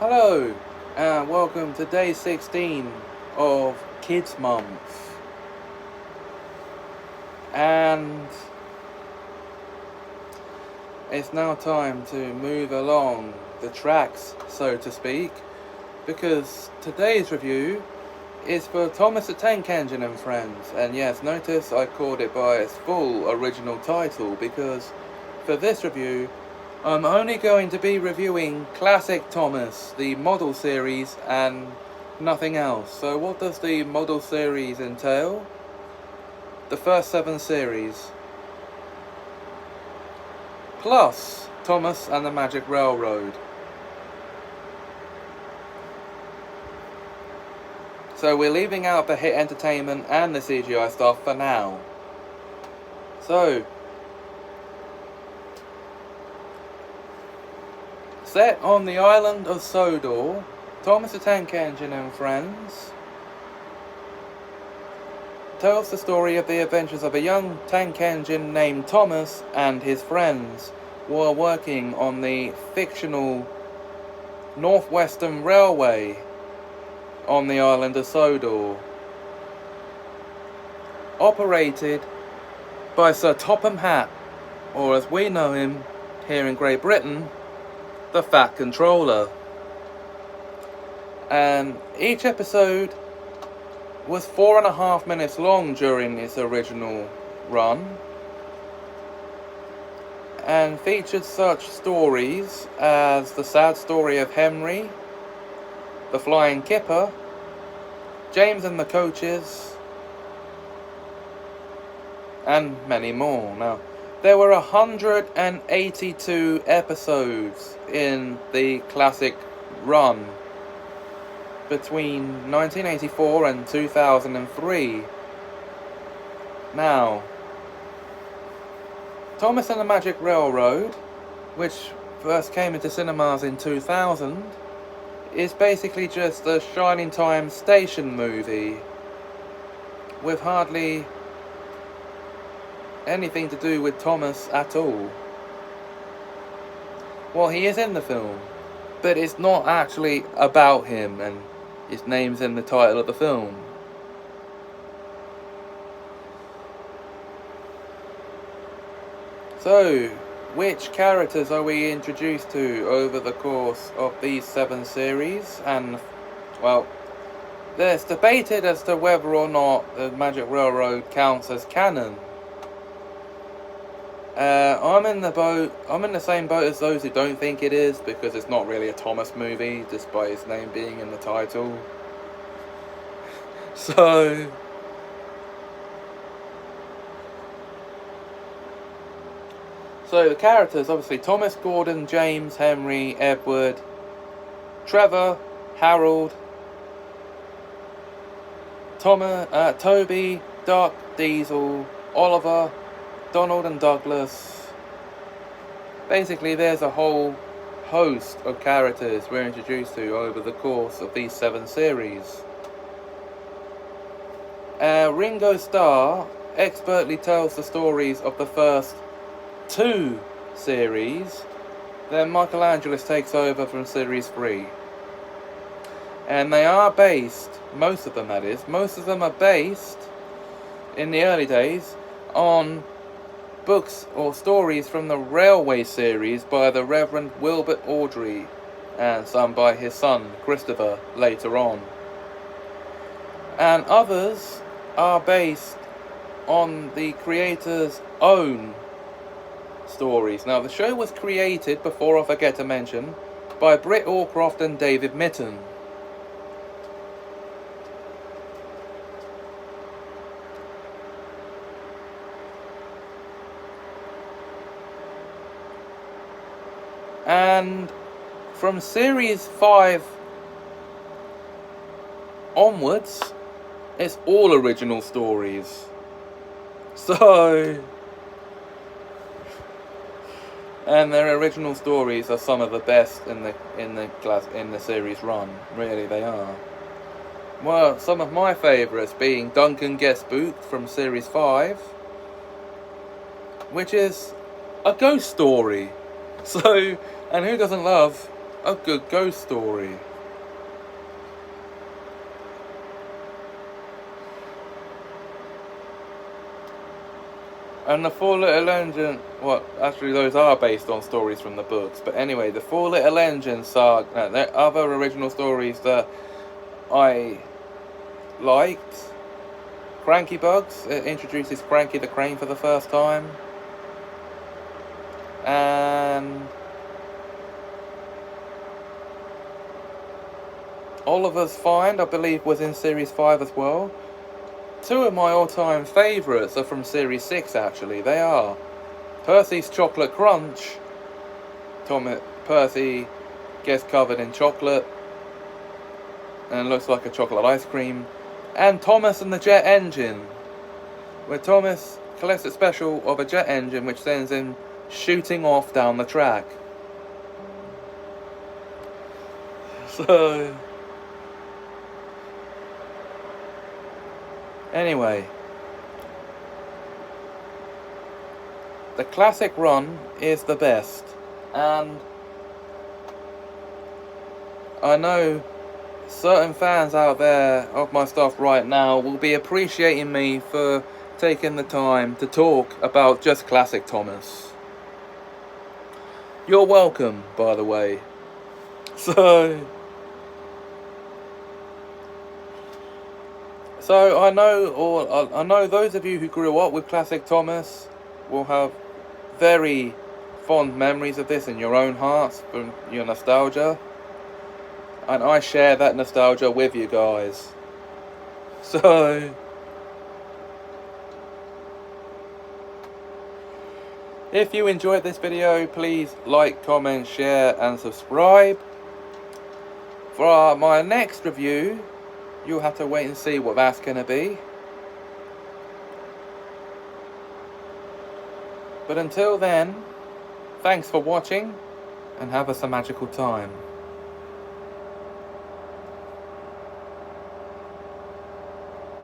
Hello, and welcome to day 16 of Kids Month. And it's now time to move along the tracks, so to speak, because today's review is for Thomas the Tank Engine and Friends. And yes, notice I called it by its full original title, because for this review I'm only going to be reviewing Classic Thomas, the model series, and nothing else. So what does the model series entail? The first 7 series, plus Thomas and the Magic Railroad. So we're leaving out the hit entertainment and the CGI stuff for now. So, set on the island of Sodor, Thomas the Tank Engine and Friends tells the story of the adventures of a young tank engine named Thomas and his friends while working on the fictional Northwestern Railway on the island of Sodor, operated by Sir Topham Hatt, or as we know him here in Great Britain, the Fat Controller. And each episode was 4.5 minutes long during its original run, and featured such stories as The Sad Story of Henry, The Flying Kipper, James and the Coaches, and many more. Now, there were 182 episodes in the classic run between 1984 and 2003. Now, Thomas and the Magic Railroad, which first came into cinemas in 2000, is basically just a Shining Time station movie with hardly anything to do with Thomas at all. Well, he is in the film, but it's not actually about him, and his name's in the title of the film. So, which characters are we introduced to over the course of these 7 series? And, well, there's debated as to whether or not the Magic Railroad counts as canon. I'm in the same boat as those who don't think it is, because it's not really a Thomas movie, despite his name being in the title. So the characters, obviously, Thomas, Gordon, James, Henry, Edward, Trevor, Harold, Toby, Duck, Diesel, Oliver, Donald and Douglas. Basically, there's a whole host of characters we're introduced to over the course of these 7 series. Ringo Starr expertly tells the stories of the first 2 series, then Michelangelis takes over from series 3. And they are based, most of them are based, in the early days, on books or stories from the Railway series by the Reverend Wilbert Awdry, and some by his son Christopher later on. And others are based on the creator's own stories. Now, the show was created, before I forget to mention, by Britt Allcroft and David Mitton. And from series 5 onwards, it's all original stories. So, and their original stories are some of the best in the series run. Really, they are. Well, some of my favourites being Duncan Gets Spooked from series 5, which is a ghost story. So, and who doesn't love a good ghost story. And the Four Little Engines, well, actually those are based on stories from the books, but anyway, the Four Little Engines saga, there are other original stories that I liked. Cranky Bugs, it introduces Cranky the Crane for the first time. And Oliver's Find, I believe, was in Series 5 as well. Two of my all-time favourites are from Series 6, actually. They are Percy's Chocolate Crunch. Percy gets covered in chocolate and looks like a chocolate ice cream. And Thomas and the Jet Engine, where Thomas collects a special of a jet engine which sends him shooting off down the track. So anyway, the classic run is the best, and I know certain fans out there of my stuff right now will be appreciating me for taking the time to talk about just classic Thomas. You're welcome, by the way. So I know those of you who grew up with classic Thomas will have very fond memories of this in your own hearts from your nostalgia. And I share that nostalgia with you guys. So if you enjoyed this video, please like, comment, share and subscribe. For my next review, you'll have to wait and see what that's going to be. But until then, thanks for watching and have us a magical time.